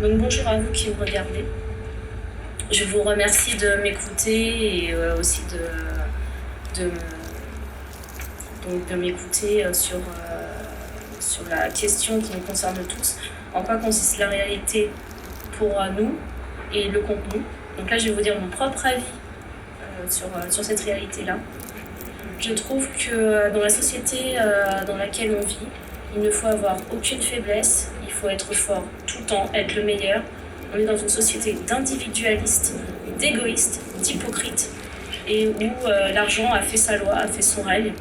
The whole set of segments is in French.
Donc bonjour à vous qui me regardez. Je vous remercie de m'écouter et aussi de m'écouter sur la question qui nous concerne tous. En quoi consiste la réalité pour nous et le contenu. Donc là, je vais vous dire mon propre avis sur cette réalité-là. Je trouve que dans la société dans laquelle on vit, il ne faut avoir aucune faiblesse, il faut être fort tout le temps, être le meilleur. On est dans une société d'individualistes, d'égoïstes, d'hypocrites, et où l'argent a fait sa loi, a fait son règne.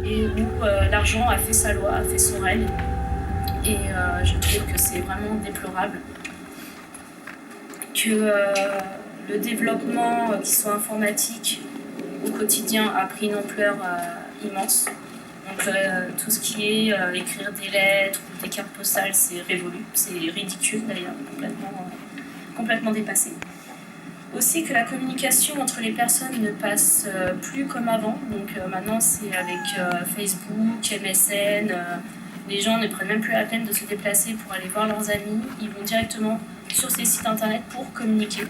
Et où l'argent a fait sa loi, a fait son règne. Et je trouve que c'est vraiment déplorable que le développement, qu'il soit informatique au quotidien, a pris une ampleur immense. Donc tout ce qui est écrire des lettres ou des cartes postales, c'est révolu, c'est ridicule d'ailleurs, complètement dépassé. Aussi que la communication entre les personnes ne passe plus comme avant. Donc maintenant c'est avec Facebook, MSN, les gens ne prennent même plus la peine de se déplacer pour aller voir leurs amis, ils vont directement sur ces sites internet pour communiquer.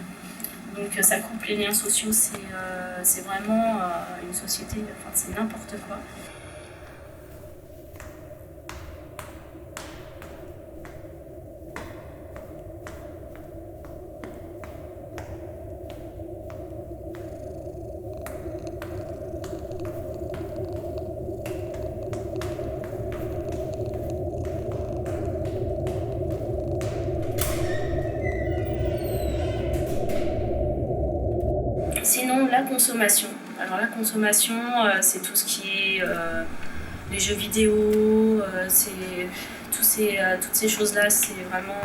Donc ça coupe les liens sociaux, c'est vraiment une société, enfin c'est n'importe quoi. Sinon, la consommation. Alors la consommation, c'est tout ce qui est les jeux vidéo, c'est toutes ces choses-là, c'est vraiment,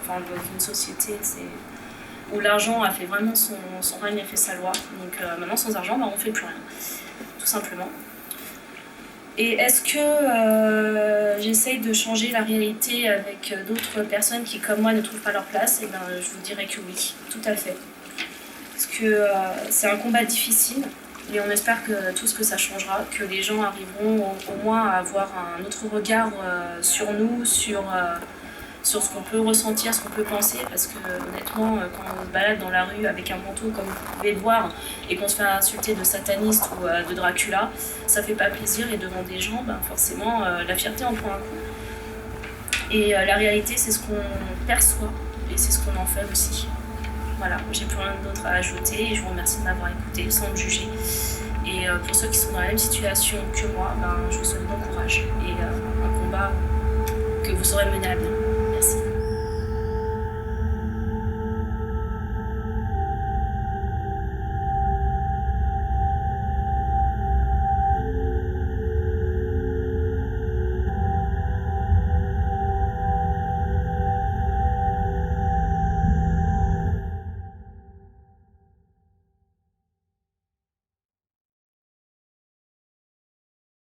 dans une société, où l'argent a fait vraiment son règne, a fait sa loi. Donc maintenant, sans argent, on ne fait plus rien, tout simplement. Et est-ce que j'essaye de changer la réalité avec d'autres personnes qui, comme moi, ne trouvent pas leur place? Eh bien, je vous dirais que oui, tout à fait. Parce que c'est un combat difficile et on espère que tout ce que ça changera, que les gens arriveront au moins à avoir un autre regard sur nous, sur ce qu'on peut ressentir, ce qu'on peut penser, parce que honnêtement, quand on se balade dans la rue avec un manteau comme vous pouvez le voir et qu'on se fait insulter de sataniste ou de Dracula, ça fait pas plaisir, et devant des gens, forcément la fierté en prend un coup. Et la réalité, c'est ce qu'on perçoit et c'est ce qu'on en fait aussi. Voilà, j'ai plus rien d'autre à ajouter et je vous remercie de m'avoir écouté sans me juger. Et pour ceux qui sont dans la même situation que moi, je vous souhaite bon courage et un combat que vous saurez mener à bien.